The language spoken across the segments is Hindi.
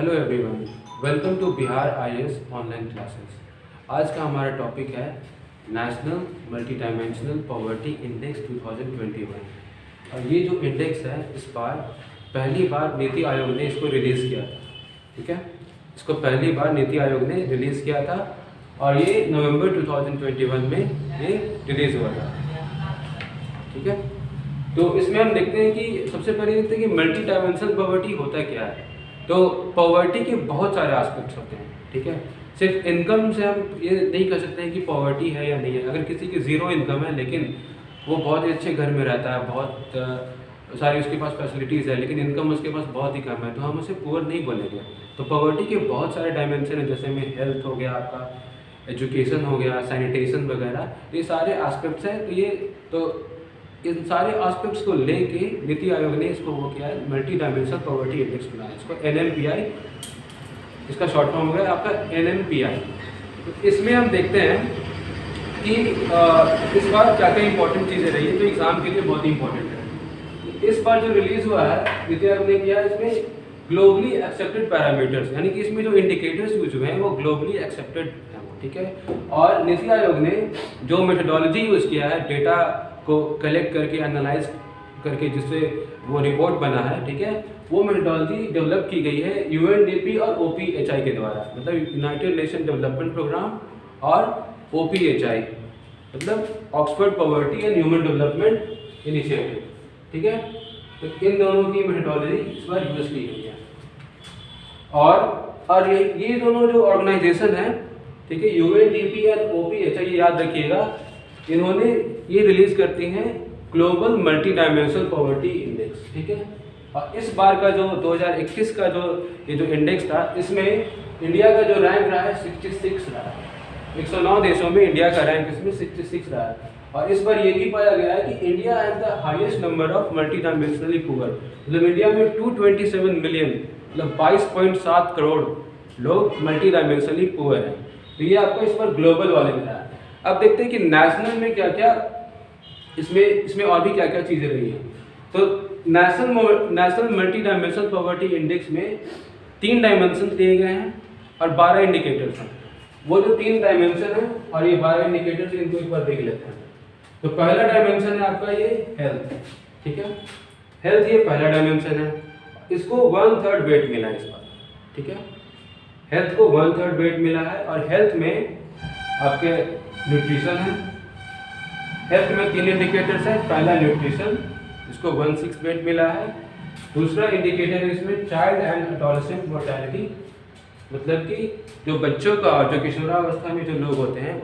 Hello everyone, welcome to Bihar IAS online classes. आज का हमारा टॉपिक है national multi dimensional poverty index 2021। और ये जो इंडेक्स है इस बार पहली बार नीति आयोग ने इसको रिलीज़ किया था। ठीक है, इसको पहली बार नीति आयोग ने रिलीज़ किया था और ये नवंबर 2021 में ये रिलीज़ हुआ था। ठीक है, तो इसमें हम देखते हैं कि सबसे पहले देखते हैं कि मल्टी डायमेंशनल पॉवर्टी होता क्या है। तो पॉवर्टी के बहुत सारे एस्पेक्ट्स होते हैं। ठीक है, सिर्फ इनकम से हम ये नहीं कह सकते हैं कि पॉवर्टी है या नहीं है। अगर किसी की ज़ीरो इनकम है लेकिन वो बहुत ही अच्छे घर में रहता है, बहुत सारी उसके पास फैसिलिटीज़ है, लेकिन इनकम उसके पास बहुत ही कम है, तो हम उसे पुअर नहीं बोलेंगे। तो पॉवर्टी के बहुत सारे डायमेंशन हैं, जैसे में हेल्थ हो गया, आपका एजुकेशन हो गया, सैनिटेशन वगैरह, ये सारे एस्पेक्ट्स हैं। तो इन सारे एस्पेक्ट्स को लेके नीति आयोग ने इसको वो किया है, मल्टी डायमेंशनल पॉवर्टी इंडेक्स बनाया, इसको NMPI, इसका शॉर्ट फॉर्म हो गया आपका NMPI। तो इसमें हम देखते हैं कि इस बार क्या क्या इंपॉर्टेंट चीज़ें रही है, तो एग्ज़ाम के लिए बहुत ही इंपॉर्टेंट है। इस बार जो रिलीज़ हुआ है नीति आयोग ने किया, इसमें ग्लोबली एक्सेप्टेड पैरामीटर्स, यानी कि इसमें जो इंडिकेटर्स यूज हुए हैं वो ग्लोबली एक्सेप्टेड हैं। ठीक है, और नीति आयोग ने जो मेथडोलॉजी यूज़ किया है डेटा को कलेक्ट करके एनालाइज करके जिससे वो रिपोर्ट बना है, ठीक है, वो मेथडोलॉजी डेवलप की गई है UNDP और OPHI के द्वारा, मतलब यूनाइटेड नेशन डेवलपमेंट प्रोग्राम, और OPHI मतलब Oxford poverty and human development initiative. ठीक है, तो इन दोनों की मेथडोलॉजी इस बार यूज़ की गई है। और ये दोनों जो ऑर्गेनाइजेशन है, ठीक है, UNDP और OPHI, याद रखिएगा, इन्होंने ये रिलीज करती हैं global multi dimensional poverty index. ठीक है, और इस बार का जो 2021 का ये जो इंडेक्स था, इसमें इंडिया का जो रैंक रहा है 66 रहा है। 109 देशों में इंडिया का रैंक इसमें 66 रहा है। और इस बार ये भी पाया गया है कि India has the highest number of multi dimensionally poor, मतलब इंडिया में 227 मिलियन, मतलब 22.7 करोड़ लोग मल्टी डायमेंशनली पुअर हैं। तो ये आपको इस बार ग्लोबल वाले में है। अब देखते हैं कि नेशनल में क्या क्या इसमें और भी क्या क्या चीज़ें रही हैं। तो national multi dimensional poverty index में 3 डायमेंशन दिए गए हैं और 12 इंडिकेटर्स हैं। वो जो 3 डायमेंशन है और ये 12 इंडिकेटर्स, इनको एक बार देख लेते हैं। तो पहला डायमेंशन है आपका ये हेल्थ। ठीक है, हेल्थ ये पहला डायमेंशन है, इसको 1/3 वेट मिला है इस बार। ठीक है, हेल्थ को 1/3 वेट मिला है। और हेल्थ में आपके न्यूट्रिशन है। हेल्थ में 3 इंडिकेटर्स हैं। पहला न्यूट्रिशन, इसको 1/6 वेट मिला है। दूसरा इंडिकेटर है इसमें चाइल्ड एंड एडोलेसेंट मोर्टेलिटी, मतलब कि जो बच्चों का और जो किशोरावस्था में जो लोग होते हैं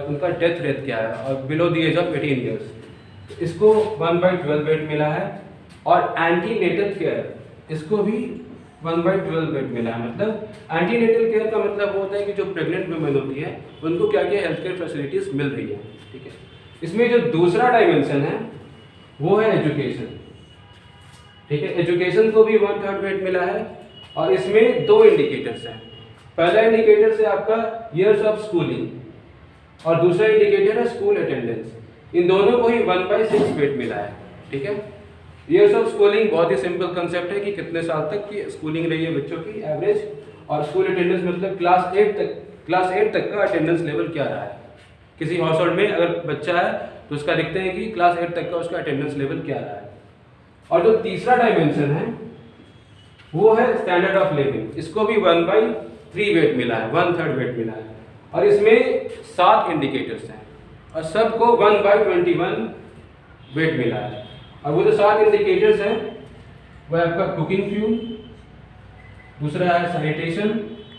उनका डेथ रेट क्या है, और below the age of 18 years, इसको 1/12 वेट मिला है। और एंटीनेटल केयर, इसको भी 1/12 वेट मिला है। मतलब एंटीनेटल केयर का मतलब वो होता है कि जो प्रेग्नेंट वुमेन होती है उनको क्या क्या हेल्थ केयर फैसिलिटीज़ मिल रही है। ठीक है, इसमें जो दूसरा डायमेंशन है वो है एजुकेशन। ठीक है, एजुकेशन को भी 1/3 वेट मिला है। और इसमें 2 इंडिकेटर्स हैं। पहला इंडिकेटर है आपका ईयर्स ऑफ स्कूलिंग और दूसरा इंडिकेटर है स्कूल अटेंडेंस। इन दोनों को ही 1/6 वेट मिला है। ठीक है, ईयर्स ऑफ स्कूलिंग बहुत ही सिंपल कंसेप्ट है कि कितने साल तक की स्कूलिंग रही है बच्चों की एवरेज, और स्कूल अटेंडेंस मतलब क्लास 8 तक का अटेंडेंस लेवल क्या रहा है। किसी हाउस होल्ड में अगर बच्चा है तो उसका देखते हैं कि क्लास 8 तक का उसका अटेंडेंस लेवल क्या रहा है। और जो तीसरा डायमेंशन है वो है स्टैंडर्ड ऑफ लिविंग, इसको भी 1/3 वेट मिला है, 1/3 वेट मिला है। और इसमें 7 इंडिकेटर्स हैं और सबको 1/21 वेट मिला है। और वो जो 7 इंडिकेटर्स हैं वो आपका कुकिंग फ्यूल, दूसरा है सैनिटेशन,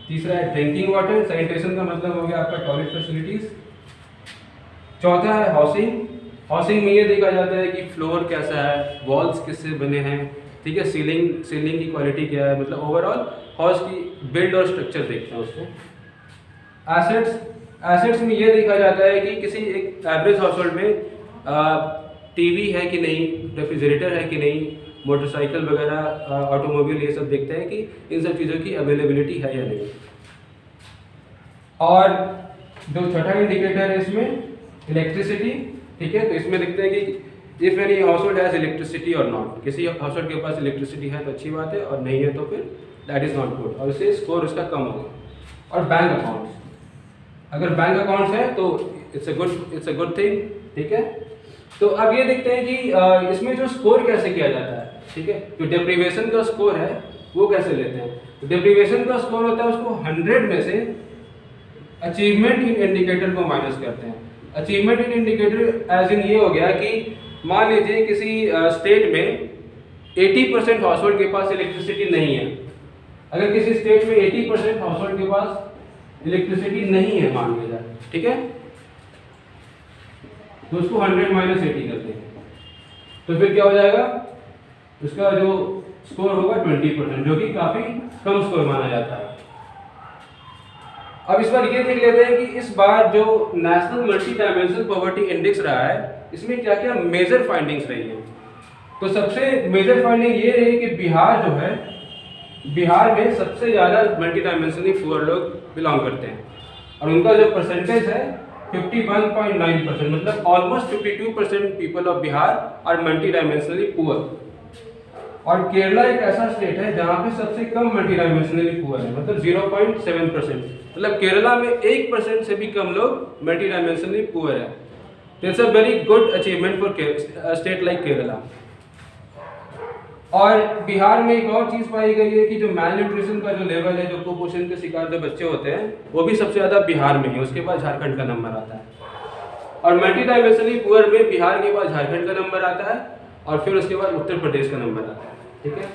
तीसरा है ड्रिंकिंग वाटर, सैनिटेशन का मतलब हो गया आपका टॉयलेट फैसिलिटीज़, चौथा है हाउसिंग। हाउसिंग में ये देखा जाता है कि फ्लोर कैसा है, वॉल्स किससे बने हैं, ठीक है, सीलिंग की क्वालिटी क्या है, मतलब ओवरऑल हाउस की बिल्ड और स्ट्रक्चर देखते हैं उसको। एसेट्स में ये देखा जाता है कि किसी एक एवरेज हाउस होल्ड में टीवी है कि नहीं, रेफ्रिजरेटर है कि नहीं, मोटरसाइकिल वगैरह, ऑटोमोबाइल, ये सब देखते हैं कि इन सब चीज़ों की अवेलेबिलिटी है या नहीं। और जो छठा इंडिकेटर है इसमें इलेक्ट्रिसिटी। ठीक है, तो इसमें देखते हैं कि if any house hold has electricity और नॉट, किसी हाउस होल्ड के पास इलेक्ट्रिसिटी है तो अच्छी बात है, और नहीं है तो फिर दैट इज़ नॉट गुड, और इससे स्कोर उसका कम हो गया। और बैंक अकाउंट्स, अगर बैंक अकाउंट्स है तो इट्स अ गुड थिंग, ठीक है। तो अब ये देखते हैं कि इसमें जो स्कोर कैसे किया जाता है, ठीक है। जो डेप्रीवेशन का स्कोर है वो कैसे लेते हैं, तो डेप्रीवेशन का स्कोर होता है उसको 100 में से अचीवमेंट इन इंडिकेटर को माइनस करते हैं। Achievement in indicator as in ये हो गया कि मान लीजिए किसी स्टेट में 80% हाउस होल्ड के पास इलेक्ट्रिसिटी नहीं है। अगर किसी स्टेट में 80% हाउस होल्ड के पास इलेक्ट्रिसिटी नहीं है मान लिया जाए, ठीक है, तो उसको 100 माइनस 80 करते हैं, तो फिर क्या हो जाएगा, उसका जो स्कोर होगा 20%, जो कि काफी कम स्कोर माना जाता है। अब इस बार ये देख लेते हैं कि इस बार जो national multi dimensional poverty index रहा है इसमें क्या क्या मेजर फाइंडिंग्स रही है। तो सबसे मेजर फाइंडिंग ये रही कि बिहार जो है, बिहार में सबसे ज़्यादा मल्टी डायमेंशनली पुअर लोग बिलोंग करते हैं, और उनका जो परसेंटेज है 51.9%, मतलब almost 52% people of Bihar are multi dimensionally poor. और केरला एक ऐसा स्टेट है जहाँ पे सबसे कम मल्टी डायमेंशनली पुअर है, मतलब 0.7%, मतलब केरला में 1% से भी कम लोग मल्टी डायमेंशनली पुअर है। It's a very good achievement for state like Kerala. और बिहार में एक और चीज़ पाई गई है कि जो मैल न्यूट्रिशन का जो लेवल है, जो कुपोषण के शिकार जो बच्चे होते हैं वो भी सबसे ज़्यादा बिहार में है, उसके बाद झारखंड का नंबर आता है। और मल्टी डायमेंशनली पुअर में बिहार के बाद झारखंड का नंबर आता है, और फिर उसके बाद उत्तर प्रदेश का नंबर आता है, ठीक है।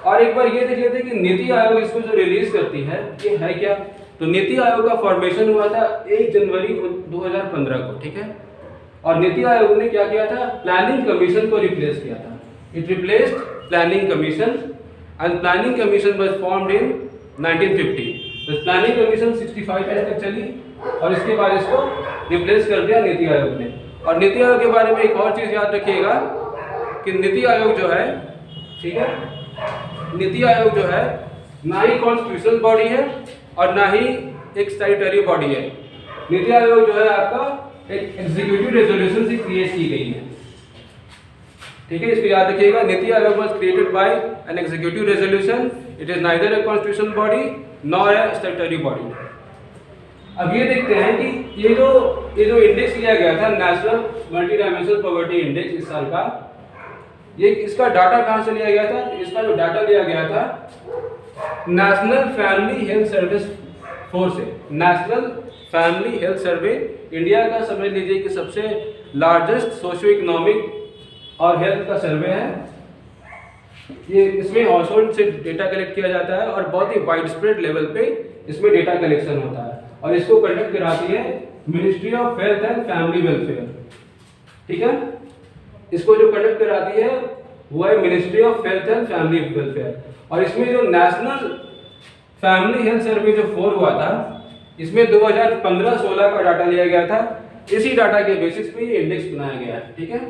और एक बार ये देख लेते हैं कि नीति आयोग इसको जो रिलीज करती है ये है क्या। तो नीति आयोग का फॉर्मेशन हुआ था 1 जनवरी 2015 को, ठीक है। और नीति आयोग ने क्या किया था, प्लानिंग कमीशन को रिप्लेस किया था। It replaced planning commission, and planning commission was formed in 1950। तो प्लानिंग कमीशन 65 ईयर तक चली, और इसके बाद इसको रिप्लेस कर दिया नीति आयोग ने। और नीति आयोग के बारे में एक और चीज़ याद रखिएगा कि नीति आयोग जो है, ठीक है, नीति आयोग जो है ना ही कॉन्स्टिट्यूशनल बॉडी है और ना ही एक स्टैट्यूटरी बॉडी है। नीति आयोग जो है आपका एक एग्जीक्यूटिव रेजोल्यूशन से क्रिएट की गई है, ठीक है, इसको याद रखिएगा। NITI Aayog was created by an executive resolution, it is neither a constitutional body nor a statutory body. अब ये देखते हैं कि ये जो इंडेक्स लिया गया था, national multi dimensional poverty index इस साल का, ये इसका डाटा कहाँ से लिया गया था। इसका जो डाटा लिया गया था national family health service force से। National family health survey India का समझ लीजिए कि सबसे लार्जेस्ट सोशियो इकोनॉमिक और हेल्थ का सर्वे है। ये इसमें हाउस होल्ड से डेटा कलेक्ट किया जाता है और बहुत ही वाइड स्प्रेड लेवल पे इसमें डेटा कलेक्शन होता है, और इसको कंडक्ट कराती है ministry of health and family welfare, ठीक है। इसको जो कंडक्ट कराती है वो है ministry of health and family welfare. और इसमें जो नेशनल फैमिली हेल्थ सर्वे जो 4 हुआ था, इसमें 2015-16 का डाटा लिया गया था। इसी डाटा के बेसिस पे ये इंडेक्स बनाया गया है, ठीक है।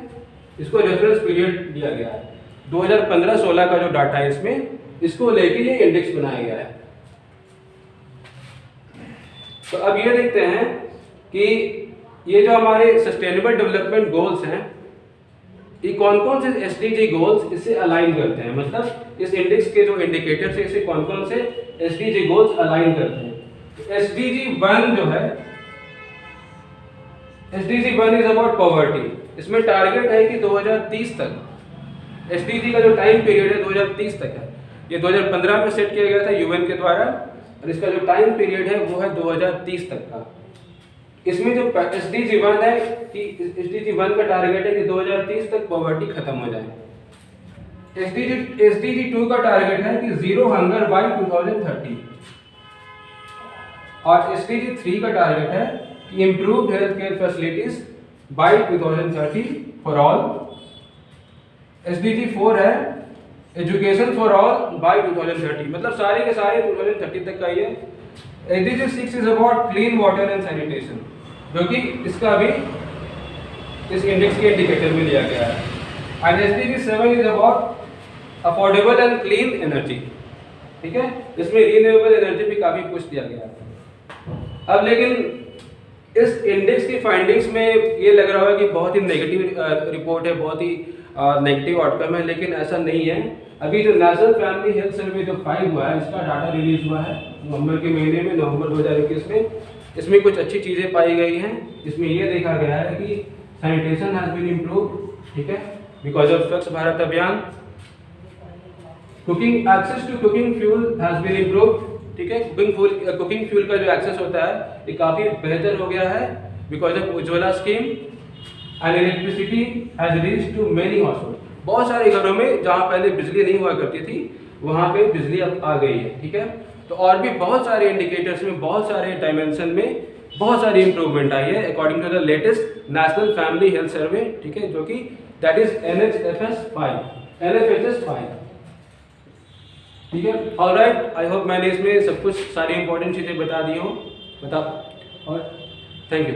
इसको रेफरेंस पीरियड दिया गया है 2015-16 का जो डाटा है इसमें, इसको लेके ये इंडेक्स बनाया गया है। तो अब ये देखते हैं कि ये जो हमारे सस्टेनेबल डेवलपमेंट गोल्स हैं, ये कौन कौन से एसडीजी गोल्स इससे अलाइन करते हैं, मतलब इस इंडेक्स के जो इंडिकेटर से इसे कौन कौन से एसडीजी गोल्स अलाइन करते हैं। एसडीजी 1 जो है, एसडीजी 1 इज अबाउट पॉवर्टी। इसमें टारगेट है कि 2030 तक, एसडीजी का जो टाइम पीरियड है 2030 तक है। ये 2015 में सेट किया गया था यूएन के द्वारा, और इसका जो टाइम पीरियड है वो है 2030 तक का। इसमें जो एसडीजी 1 है कि एसडीजी 1 का टारगेट है कि 2030 तक पॉवर्टी खत्म हो जाए। एसडीजी 2 का टारगेट है कि जीरो हंगर बाय 2030, और एसडीजी 3 का टारगेट है कि improved health care facilities by 2030 for all. SDG 4 है एजुकेशन फॉर ऑल बाय 2030, मतलब सारे के सारे 2030 तक का ही है। SDG 6 is about clean water and sanitation, जो कि इसका भी इस इंडेक्स के इंडिकेटर में लिया गया है। And SDG 7 is about affordable and clean energy, ठीक है। इसमें रिन्यूएबल एनर्जी भी काफी पुश किया गया है। अब लेकिन इस इंडेक्स की फाइंडिंग्स में ये लग रहा है कि बहुत ही नेगेटिव रिपोर्ट है, बहुत ही नेगेटिव आउटकम है, लेकिन ऐसा नहीं है। अभी जो नेशनल फैमिली हेल्थ सर्वे जो 5 हुआ है, इसका डाटा रिलीज हुआ है नवंबर के महीने में, नवंबर 2021 में। इसमें कुछ अच्छी चीज़ें पाई गई हैं। इसमें ये देखा गया है कि सैनिटेशन हैज़ बीन इम्प्रूव, ठीक है, because of Swachh Bharat Abhiyan. Cooking access to cooking fuel has been improve, ठीक है। कुकिंग फ्यूल का जो एक्सेस होता है ये काफ़ी बेहतर हो गया है because of Ujjwala scheme. And electricity has reached to many household. बहुत सारे घरों में जहाँ पहले बिजली नहीं हुआ करती थी वहाँ पे बिजली अब आ गई है, ठीक है। तो और भी बहुत सारे इंडिकेटर्स में, बहुत सारे डायमेंशन में बहुत सारी इंप्रूवमेंट आई है according to the latest national family health survey, ठीक है, जो कि दैट इज NHFS 5, ठीक है। ऑलराइट, आई होप मैंने इसमें सब कुछ सारी इंपॉर्टेंट चीज़ें बता दी हूँ, और थैंक यू।